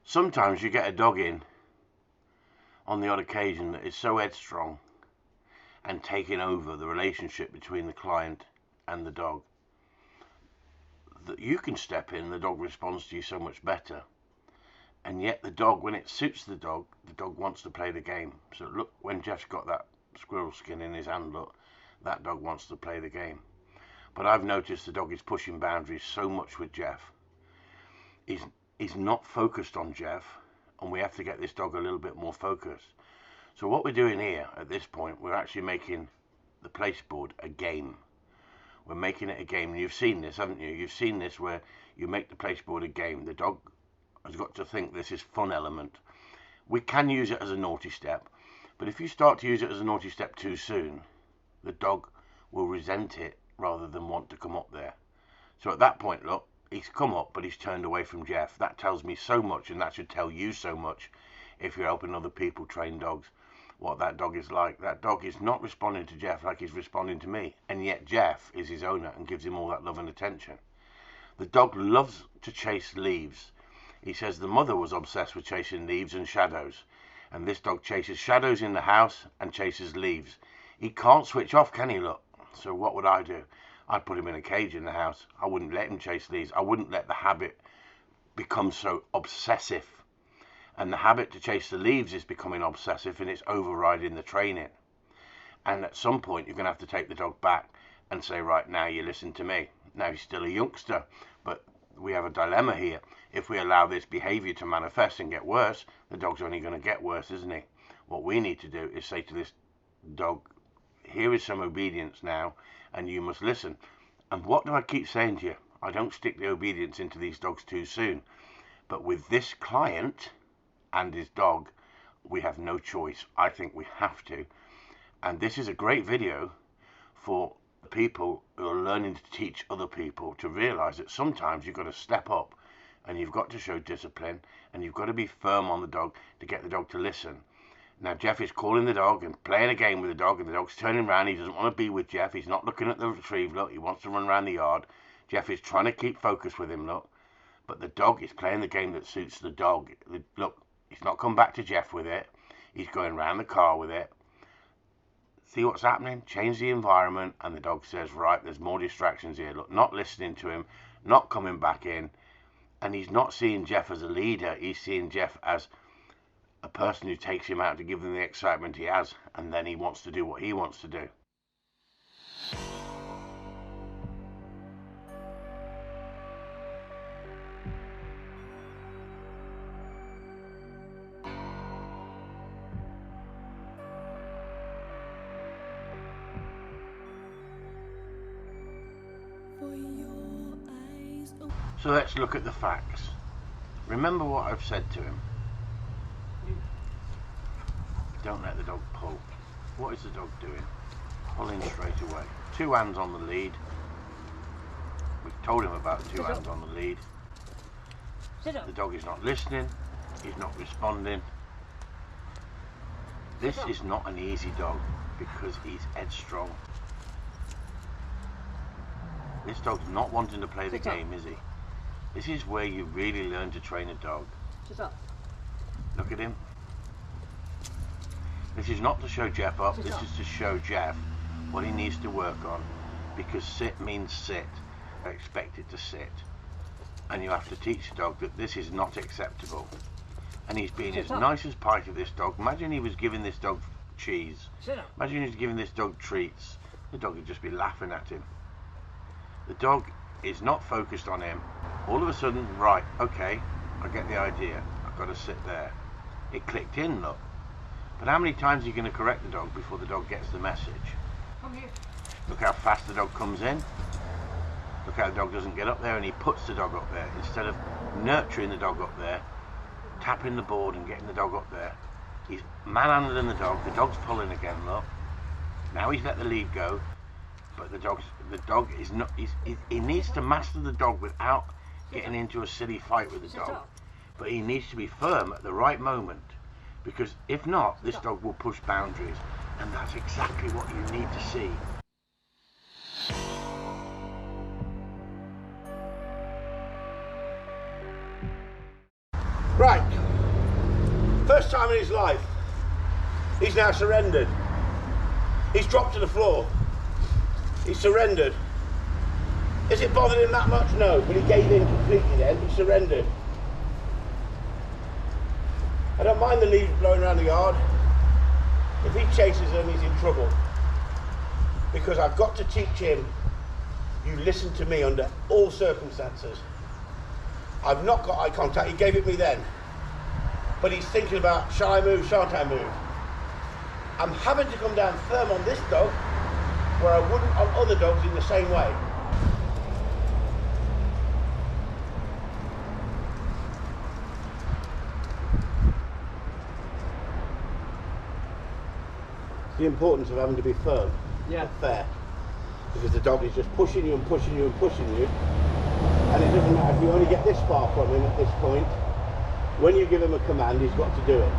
Sometimes you get a dog in on the odd occasion that is so headstrong and taking over the relationship between the client and the dog that you can step in, the dog responds to you so much better. And yet the dog, when it suits the dog wants to play the game. So look, when Jeff's got that squirrel skin in his hand, look, that dog wants to play the game. But I've noticed the dog is pushing boundaries so much with Jeff. He's not focused on Jeff, and we have to get this dog a little bit more focused. So what we're doing here at this point, we're actually making the place board a game. We're making it a game. And you've seen this, haven't you? You've seen this where you make the place board a game. The dog has got to think this is fun element. We can use it as a naughty step, but if you start to use it as a naughty step too soon, the dog will resent it rather than want to come up there. So at that point, look, he's come up, but he's turned away from Jeff. That tells me so much, and that should tell you so much if you're helping other people train dogs, what that dog is like. That dog is not responding to Jeff like he's responding to me, and yet Jeff is his owner and gives him all that love and attention. The dog loves to chase leaves. He says the mother was obsessed with chasing leaves and shadows, and this dog chases shadows in the house and chases leaves. He can't switch off, can he, look? So what would I do? I'd put him in a cage in the house. I wouldn't let him chase leaves. I wouldn't let the habit become so obsessive. And the habit to chase the leaves is becoming obsessive, and it's overriding the training. And at some point, you're going to have to take the dog back and say, right, now you listen to me. Now he's still a youngster, but we have a dilemma here. If we allow this behavior to manifest and get worse, the dog's only going to get worse, isn't he? What we need to do is say to this dog, here is some obedience now, and you must listen. And what do I keep saying to you? I don't stick the obedience into these dogs too soon. But with this client and his dog, we have no choice. I think we have to. And this is a great video for people who are learning to teach other people to realize that sometimes you've got to step up and you've got to show discipline and you've got to be firm on the dog to get the dog to listen. Now Jeff is calling the dog and playing a game with the dog, and the dog's turning around. He doesn't want to be with Jeff. He's not looking at the retrieve, look. He wants to run around the yard. Jeff is trying to keep focus with him, look. But the dog is playing the game that suits the dog. Look, he's not come back to Jeff with it. He's going around the car with it. See what's happening? Change the environment, and the dog says, right, there's more distractions here. Look, not listening to him, not coming back in. And he's not seeing Jeff as a leader. He's seeing Jeff as a person who takes him out to give him the excitement he has, and then he wants to do what he wants to do. So let's look at the facts. Remember what I've said to him. Don't let the dog pull. What is the dog doing? Pulling straight away. 2 hands on the lead. We've told him about 2 hands on the lead. The dog is not listening. He's not responding. This is not an easy dog because he's headstrong. This dog's not wanting to play the game, is he? This is where you really learn to train a dog. Look at him. This is not to show Jeff up, this is to show Jeff what he needs to work on, because sit means sit. I expect it to sit. And you have to teach the dog that this is not acceptable. And he's being as nice as pie to this dog. Imagine he was giving this dog cheese. Imagine he was giving this dog treats. The dog would just be laughing at him. The dog is not focused on him. All of a sudden, right, okay, I get the idea. I've got to sit there. It clicked in, look. But how many times are you going to correct the dog before the dog gets the message? Come here. Look how fast the dog comes in. Look how the dog doesn't get up there, and he puts the dog up there. Instead of nurturing the dog up there, tapping the board and getting the dog up there, he's manhandling the dog. The dog's pulling again, look. Now he's let the lead go, but the dog is not, he needs to master the dog without getting into a silly fight with the dog. But he needs to be firm at the right moment. Because if not, this dog will push boundaries, and that's exactly what you need to see. in his life, he's now surrendered. He's dropped to the floor. He's surrendered. Is it bothered him that much? No, but he gave in completely then. He surrendered. I don't mind the leaves blowing around the yard. If he chases them, he's in trouble. Because I've got to teach him, you listen to me under all circumstances. I've not got eye contact, he gave it me then. But he's thinking about, shall I move, shan't I move? I'm having to come down firm on this dog, where I wouldn't on other dogs in the same way. The importance of having to be firm, and fair, because the dog is just pushing you and pushing you and pushing you, and it doesn't matter if you only get this far from him at this point. When you give him a command, he's got to do it.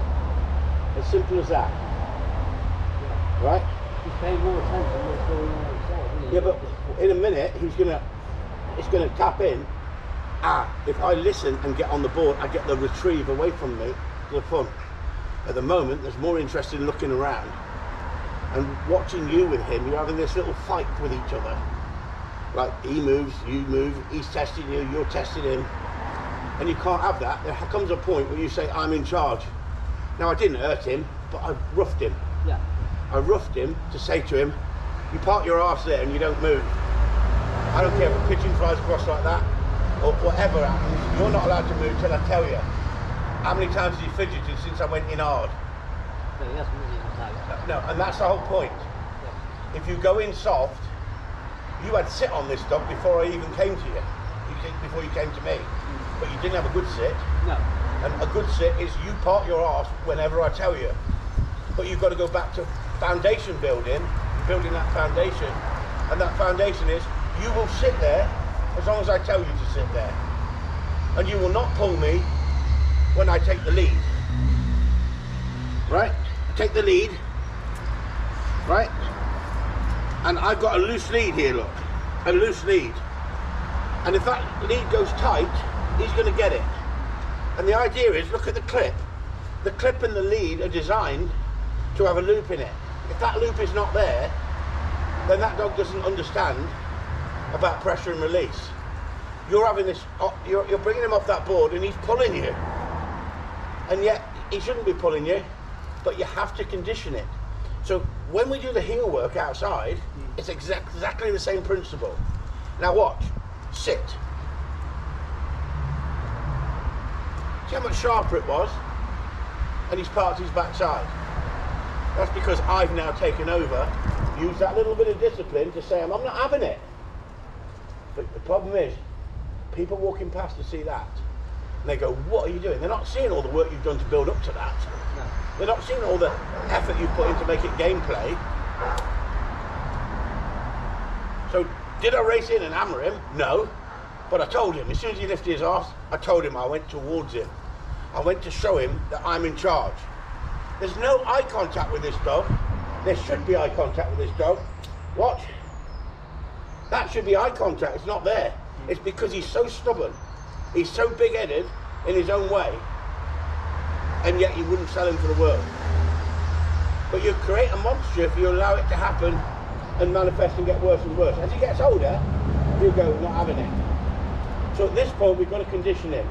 As simple as that. Yeah. Right? He's paying more attention to what's going on outside. Yeah, but in a minute it's gonna tap in. If I listen and get on the board, I get the retrieve away from me to the front. At the moment, there's more interest in looking around and watching you with him. You're having this little fight with each other. Like, he moves, you move, he's testing you, you're testing him. And you can't have that. There comes a point where you say, I'm in charge. Now, I didn't hurt him, but I roughed him. Yeah. I roughed him to say to him, you park your arse there and you don't move. I don't care if a pigeon flies across like that, or whatever happens, you're not allowed to move till I tell you. How many times have you fidgeted since I went in hard? No, he hasn't really. No, and that's the whole point. Yeah. If you go in soft, you had sit on this dog before I even came to you. Before you came to me. But you didn't have a good sit. No. And a good sit is you part your arse whenever I tell you. But you've got to go back to foundation building that foundation. And that foundation is, you will sit there as long as I tell you to sit there. And you will not pull me when I take the lead. Right? I take the lead. Right? And I've got a loose lead here, look. A loose lead. And if that lead goes tight, he's going to get it. And the idea is, look at the clip. The clip and the lead are designed to have a loop in it. If that loop is not there, then that dog doesn't understand about pressure and release. You're having this, you're bringing him off that board and he's pulling you. And yet, he shouldn't be pulling you, but you have to condition it. So when we do the heel work outside, it's exactly the same principle. Now watch, sit. See how much sharper it was? And he's parked his backside. That's because I've now taken over, used that little bit of discipline to say, I'm not having it. But the problem is, people walking past to see that, and they go, what are you doing? They're not seeing all the work you've done to build up to that. No. They're not seeing all the effort you've put in to make it gameplay. So, did I race in and hammer him? No. But I told him, as soon as he lifted his arse, I told him I went towards him. I went to show him that I'm in charge. There's no eye contact with this dog. There should be eye contact with this dog. Watch. That should be eye contact. It's not there. It's because he's so stubborn. He's so big-headed in his own way. And yet you wouldn't sell him for the world. But you create a monster if you allow it to happen and manifest and get worse and worse. As he gets older, you go, not having it. So at this point, we've got to condition him.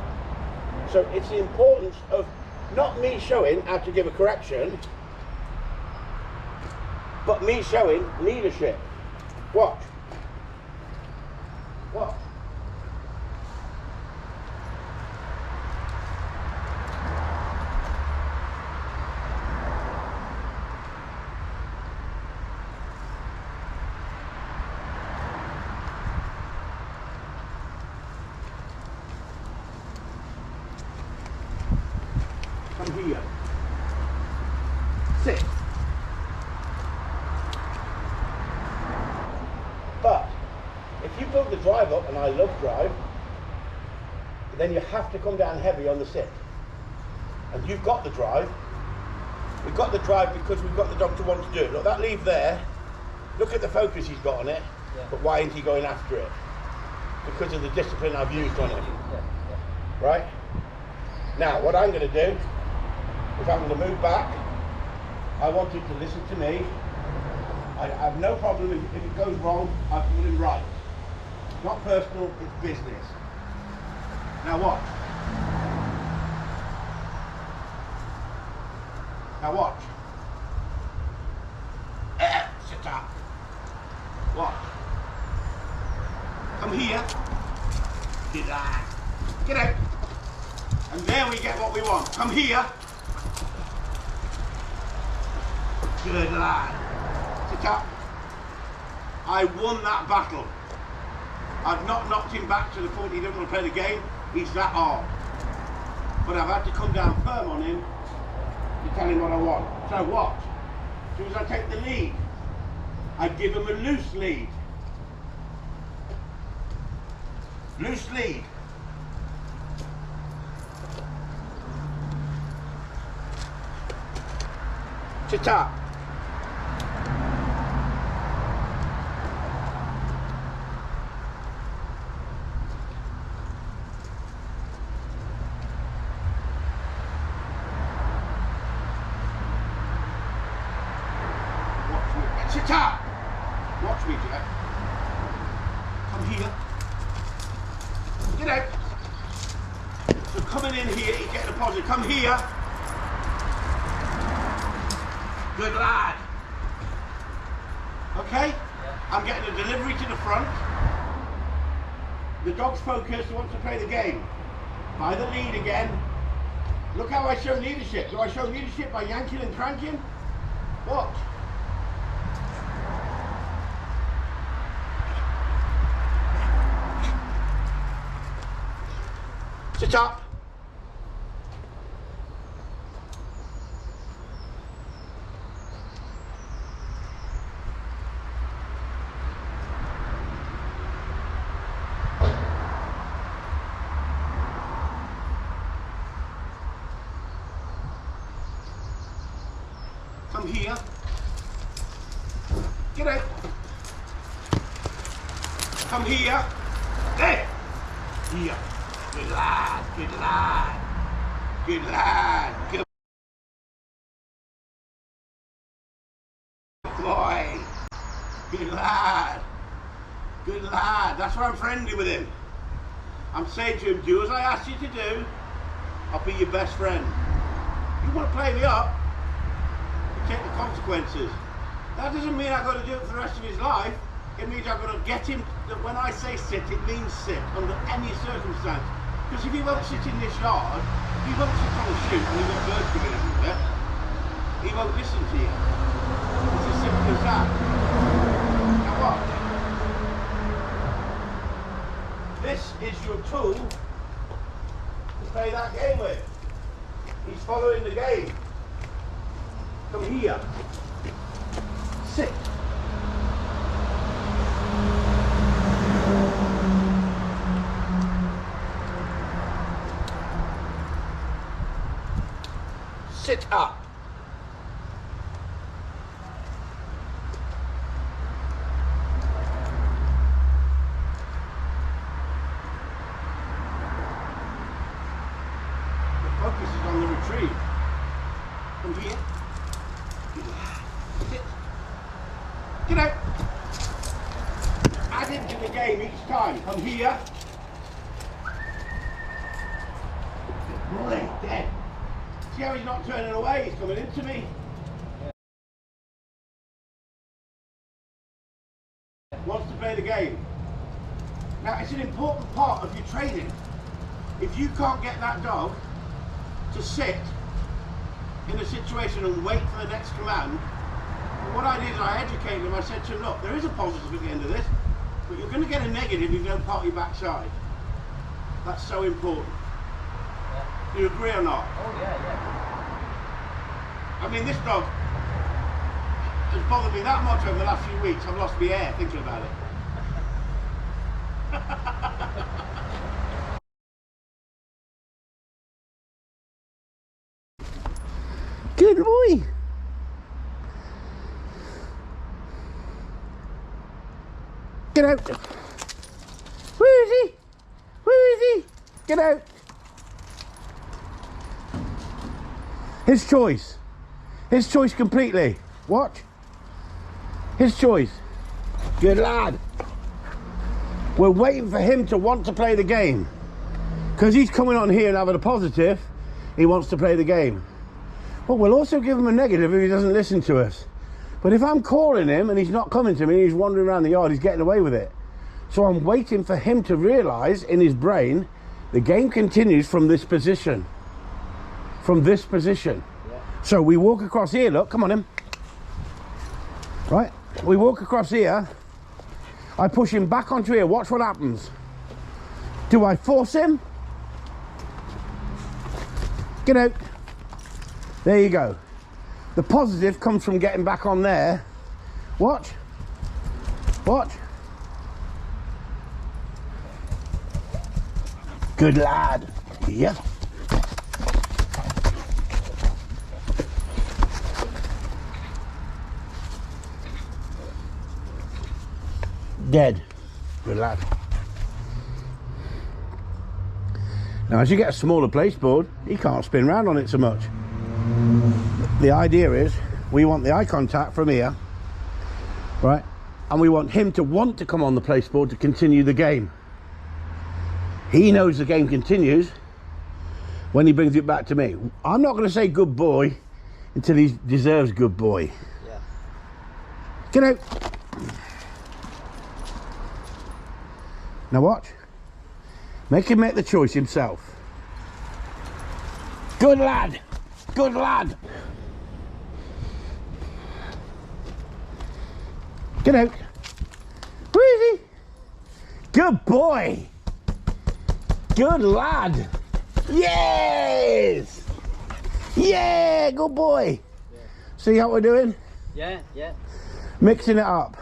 So it's the importance of not me showing how to give a correction, but me showing leadership. Watch. Watch. Come here. Sit. But if you build the drive up, and I love drive, then you have to come down heavy on the sit. And you've got the drive. We've got the drive because we've got the dog to want to do it. Look, that leave there, look at the focus he's got on it, but why isn't he going after it? Because of the discipline I've used on him. Right? Now, what I'm going to do If I'm going to move back, I want him to listen to me. I have no problem if it goes wrong, I put him right. It's not personal, it's business. Now watch. Now watch. Sit up. Watch. Come here. Get out. Get out. And there we get what we want. Come here. Good lad. Sit up. I won that battle. I've not knocked him back to the point he didn't want to play the game. He's that hard. But I've had to come down firm on him to tell him what I want. So what? As soon as I take the lead, I give him a loose lead. Loose lead. Sit up. Sit up! Watch me, Jack. Come here. Get out. So coming in here, he's getting a positive. Come here. Good lad. Okay? Yeah. I'm getting a delivery to the front. The dog's focused, he wants to play the game. By the lead again. Look how I show leadership. Do I show leadership by yanking and cranking? Watch. Sit up. Come here. Get out. Come here. There. Here. Good lad, good lad, good lad, good boy, good lad, good lad. That's why I'm friendly with him. I'm saying to him, do as I asked you to do, I'll be your best friend. You want to play me up, you take the consequences. That doesn't mean I've got to do it for the rest of his life. It means I've got to get him, that when I say sit, it means sit under any circumstance. Because if he won't sit in this yard, he won't sit on a shoot and you've got birds coming everywhere. He won't listen to you. It's as simple as that. Now what? This is your tool to play that game with. He's following the game. Come here. Sit. Sit up. The focus is on the retrieve. Come here. Sit. Get out. Add into the game each time. Come here. Good boy, dead. See how he's not turning away, he's coming into me. Wants to play the game. Now it's an important part of your training. If you can't get that dog to sit in a situation and wait for the next command, what I did is I educated him. I said to him, look, there is a positive at the end of this, but you're going to get a negative if you don't part your backside. That's so important. Do you agree or not? Oh yeah, yeah. I mean, this dog has bothered me that much over the last few weeks, I've lost my air thinking about it. Good boy. Get out. Where is he? Where is he? Get out. His choice. His choice completely. Watch. His choice. Good lad. We're waiting for him to want to play the game. Because he's coming on here and having a positive, he wants to play the game. Well, we'll also give him a negative if he doesn't listen to us. But if I'm calling him and he's not coming to me, he's wandering around the yard, he's getting away with it. So I'm waiting for him to realise in his brain, the game continues from this position. From this position. Yeah. So we walk across here, look, come on him. Right, we walk across here. I push him back onto here, watch what happens. Do I force him? Get out. There you go. The positive comes from getting back on there. Watch. Watch. Good lad. Yep. Dead. Good lad. Now, as you get a smaller placeboard, he can't spin round on it so much. The idea is, we want the eye contact from here, right? And we want him to want to come on the placeboard to continue the game. He knows the game continues when he brings it back to me. I'm not going to say good boy until he deserves good boy. Yeah. Get out. Now watch. Make him make the choice himself. Good lad. Good lad. Get out. Where is he? Good boy. Good lad. Yes. Yeah, good boy. Yeah. See how we're doing? Yeah, yeah. Mixing it up.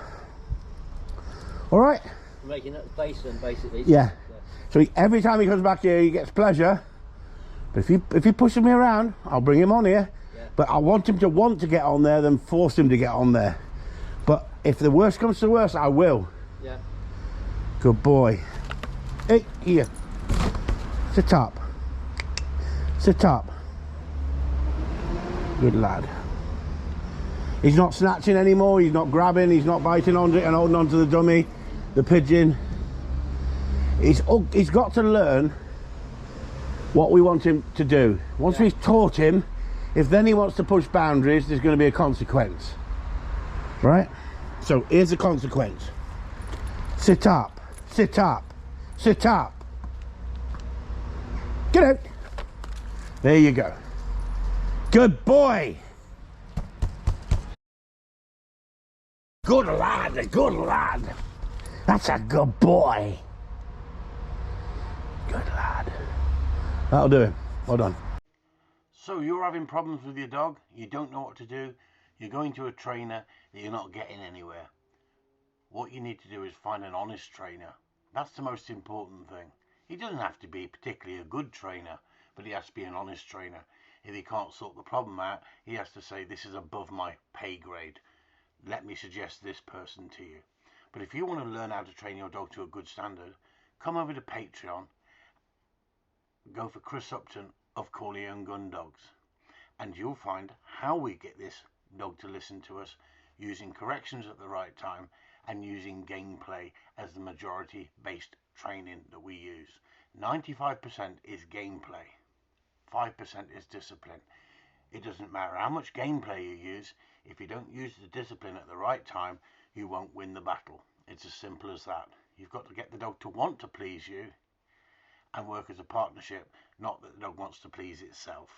All right? Making it basin, basically. Yeah. So every time he comes back here, he gets pleasure. But if he pushes me around, I'll bring him on here. Yeah. But I want him to want to get on there than force him to get on there. But if the worst comes to the worst, I will. Yeah. Good boy. Hey, here. Sit up. Sit up. Good lad. He's not snatching anymore. He's not grabbing. He's not biting onto it and holding onto the dummy, the pigeon. He's got to learn what we want him to do. Once we've taught him, if then he wants to push boundaries, there's going to be a consequence. Right? So here's the consequence. Sit up. Sit up. Sit up. Get out. There you go. Good boy. Good lad. Good lad. That's a good boy. Good lad. That'll do him. Well done. So you're having problems with your dog, you don't know what to do, you're going to a trainer that you're not getting anywhere. What you need to do is find an honest trainer. That's the most important thing. He doesn't have to be particularly a good trainer, but he has to be an honest trainer. If he can't sort the problem out, he has to say, this is above my pay grade. Let me suggest this person to you. But if you want to learn how to train your dog to a good standard, come over to Patreon. Go for Chris Upton of Corleone Gundogs, and you'll find how we get this dog to listen to us, using corrections at the right time and using gameplay as the majority based training that we use. 95% is gameplay, 5% is discipline. It doesn't matter how much gameplay you use, if you don't use the discipline at the right time, you won't win the battle. It's as simple as that. You've got to get the dog to want to please you and work as a partnership, not that the dog wants to please itself.